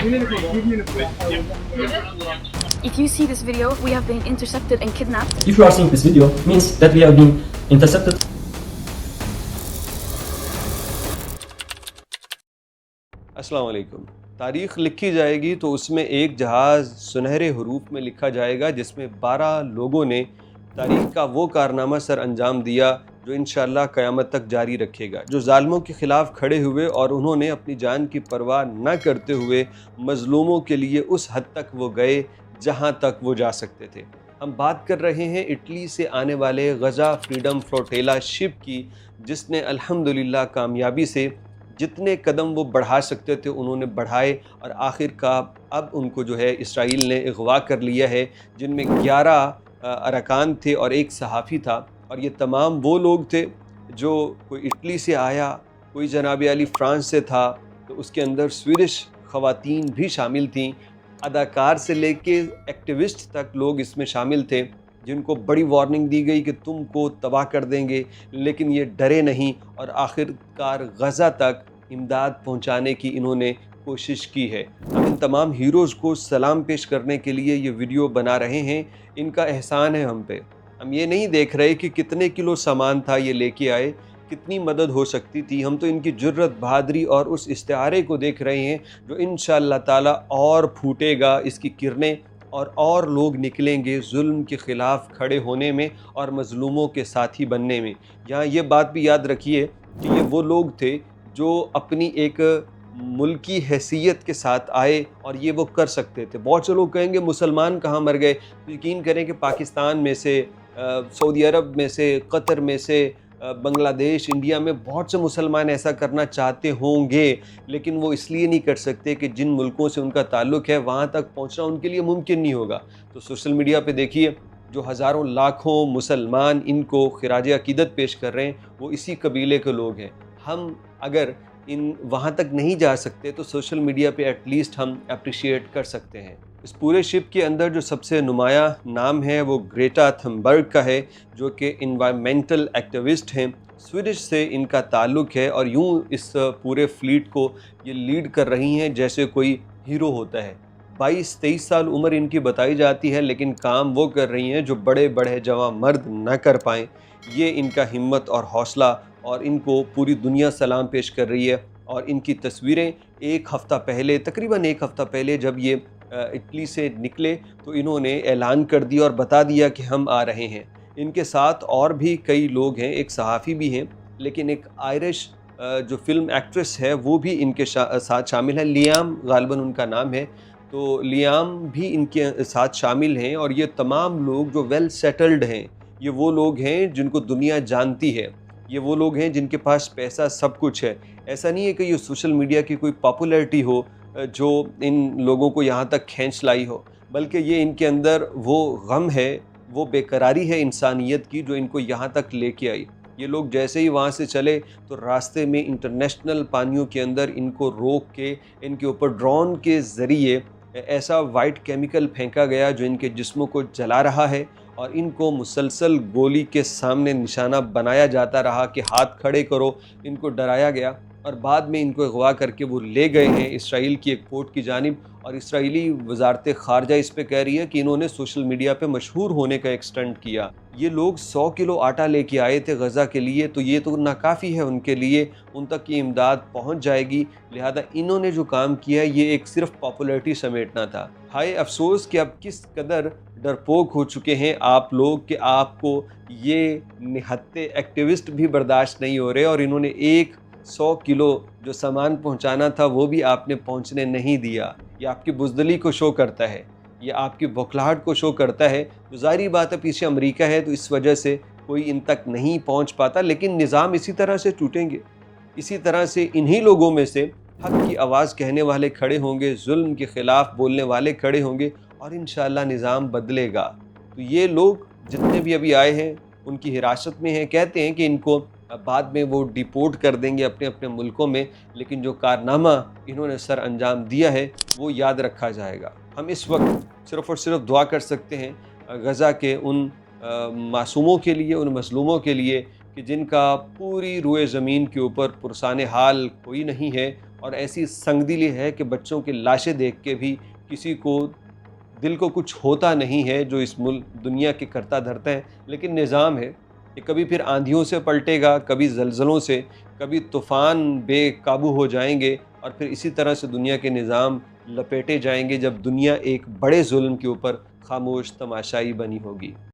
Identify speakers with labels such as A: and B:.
A: If you see this video, we have been intercepted and kidnapped.
B: If you are seeing this video, means that we have been intercepted.
C: अस्सलाम वालेकुम। तारीख़ लिखी जाएगी तो उसमें एक जहाज़ सुनहरे हरूफ में लिखा जाएगा जिसमें 12 लोगों ने तारीख़ का वो कारनामा सर अंजाम दिया जो इंशाअल्लाह क़यामत तक जारी रखेगा, जो ज़ालिमों के ख़िलाफ़ खड़े हुए और उन्होंने अपनी जान की परवाह न करते हुए मज़लूमों के लिए उस हद तक वो गए जहाँ तक वो जा सकते थे। हम बात कर रहे हैं इटली से आने वाले गज़ा फ्रीडम फ्लोटेला शिप की, जिसने अल्हम्दुलिल्लाह कामयाबी से जितने कदम वो बढ़ा सकते थे उन्होंने बढ़ाए और आखिरकार अब उनको जो है इसराइल ने अगवा कर लिया है, जिनमें 11 अरकान थे और एक सहाफ़ी था। और ये तमाम वो लोग थे जो कोई इटली से आया, कोई जनाब अली फ्रांस से था, तो उसके अंदर स्वीडिश ख़वातीन भी शामिल थीं। अदाकार से लेके एक्टिविस्ट तक लोग इसमें शामिल थे, जिनको बड़ी वार्निंग दी गई कि तुमको तबाह कर देंगे, लेकिन ये डरे नहीं और आखिरकार गज़ा तक इमदाद पहुंचाने की इन्होंने कोशिश की है। हम इन तमाम हीरोज़ को सलाम पेश करने के लिए ये वीडियो बना रहे हैं। इनका एहसान है हम पे। हम ये नहीं देख रहे कि कितने किलो सामान था ये लेके आए, कितनी मदद हो सकती थी। हम तो इनकी जुर्रत, बहादुरी और उस इस्तिआरे को देख रहे हैं जो इंशाअल्लाह ताला और फूटेगा, इसकी किरणें और लोग निकलेंगे जुल्म के ख़िलाफ़ खड़े होने में और मज़लूमों के साथी बनने में। यहाँ ये बात भी याद रखिए कि ये वो लोग थे जो अपनी एक मुल्की हैसियत के साथ आए और ये वो कर सकते थे। बहुत से लोग कहेंगे मुसलमान कहाँ मर गए, तो यकीन करें कि पाकिस्तान में से, सऊदी अरब में से, कतर में से, बांग्लादेश, इंडिया में बहुत से मुसलमान ऐसा करना चाहते होंगे, लेकिन वो इसलिए नहीं कर सकते कि जिन मुल्कों से उनका ताल्लुक़ है वहाँ तक पहुँचना उनके लिए मुमकिन नहीं होगा। तो सोशल मीडिया पे देखिए जो हज़ारों लाखों मुसलमान इनको खिराज अक़ीदत पेश कर रहे हैं, वो इसी कबीले के लोग हैं। हम अगर इन वहाँ तक नहीं जा सकते तो सोशल मीडिया पे एटलीस्ट हम अप्रिशिएट कर सकते हैं। इस पूरे शिप के अंदर जो सबसे नुमाया नाम है वो ग्रेटा थनबर्ग का है, जो कि इन्वायरमेंटल एक्टिविस्ट हैं। स्वीडिश से इनका ताल्लुक़ है और यूँ इस पूरे फ्लीट को ये लीड कर रही हैं जैसे कोई हीरो होता है। 22-23 साल उम्र इनकी बताई जाती है, लेकिन काम वो कर रही हैं जो बड़े बड़े जवां मर्द न कर पाएँ। ये इनका हिम्मत और हौसला, और इनको पूरी दुनिया सलाम पेश कर रही है। और इनकी तस्वीरें तकरीबन एक हफ़्ता पहले जब ये इटली से निकले तो इन्होंने ऐलान कर दिया और बता दिया कि हम आ रहे हैं। इनके साथ और भी कई लोग हैं, एक सहाफ़ी भी हैं, लेकिन एक आयरिश जो फ़िल्म एक्ट्रेस है वो भी इनके साथ शामिल है। लियाम गालिबन उनका नाम है, तो लियाम भी इनके साथ शामिल हैं। और ये तमाम लोग जो वेल सेटल्ड हैं, ये वो लोग हैं जिनको दुनिया जानती है, ये वो लोग हैं जिनके पास पैसा सब कुछ है। ऐसा नहीं है कि ये सोशल मीडिया की कोई पॉपुलैरिटी हो जो इन लोगों को यहाँ तक खींच लाई हो, बल्कि ये इनके अंदर वो गम है, वो बेकरारी है इंसानियत की जो इनको यहाँ तक लेके आई। ये लोग जैसे ही वहाँ से चले तो रास्ते में इंटरनेशनल पानियों के अंदर इनको रोक के इनके ऊपर ड्रोन के ज़रिए ऐसा वाइट केमिकल फेंका गया जो इनके जिस्मों को जला रहा है, और इनको मुसलसल गोली के सामने निशाना बनाया जाता रहा कि हाथ खड़े करो। इनको डराया गया और बाद में इनको अगवा करके वो ले गए हैं इसराइल की एक पोर्ट की जानिब। और इसराइली वजारत ख़ारजा इस पे कह रही है कि इन्होंने सोशल मीडिया पे मशहूर होने का एक स्टंट किया। ये लोग 100 किलो आटा लेके आए थे गज़ा के लिए, तो ये तो नाकाफ़ी है उनके लिए, उन तक ये इमदाद पहुंच जाएगी। लिहाजा इन्होंने जो काम किया ये एक सिर्फ पॉपुलैरिटी समेटना था। हाय अफसोस कि अब किस कदर डरपोक हो चुके हैं आप लोग कि आपको ये निहत्ते एक्टिविस्ट भी बर्दाश्त नहीं हो रहे, और इन्होंने 100 किलो जो सामान पहुंचाना था वो भी आपने पहुंचने नहीं दिया। ये आपकी बुज़दिली को शो करता है, ये आपकी बौखलाहट को शो करता है। तो ज़ाहिर बात है पीछे अमेरिका है, तो इस वजह से कोई इन तक नहीं पहुंच पाता। लेकिन निज़ाम इसी तरह से टूटेंगे, इसी तरह से इन्हीं लोगों में से हक़ की आवाज़ कहने वाले खड़े होंगे, जुल्म के ख़िलाफ़ बोलने वाले खड़े होंगे, और इंशाअल्लाह निज़ाम बदलेगा। तो ये लोग जितने भी अभी आए हैं उनकी हिरासत में हैं, कहते हैं कि इनको बाद में वो डिपोर्ट कर देंगे अपने अपने मुल्कों में, लेकिन जो कारनामा इन्होंने सर अंजाम दिया है वो याद रखा जाएगा। हम इस वक्त सिर्फ़ और सिर्फ दुआ कर सकते हैं गज़ा के उन मासूमों के लिए, उन मज़लूमों के लिए कि जिनका पूरी रूए ज़मीन के ऊपर पुरसाने हाल कोई नहीं है, اور ایسی سنگدلی ہے کہ بچوں کی لاشیں دیکھ کے بھی کسی کو دل کو کچھ ہوتا نہیں ہے جو اس ملک دنیا کے کرتا دھرتا ہے. لیکن نظام ہے کہ کبھی پھر آندھیوں سے پلٹے گا، کبھی زلزلوں سے، کبھی طوفان بے قابو ہو جائیں گے، اور پھر اسی طرح سے دنیا کے نظام لپیٹے جائیں گے جب دنیا ایک بڑے ظلم کے اوپر خاموش تماشائی بنی ہوگی.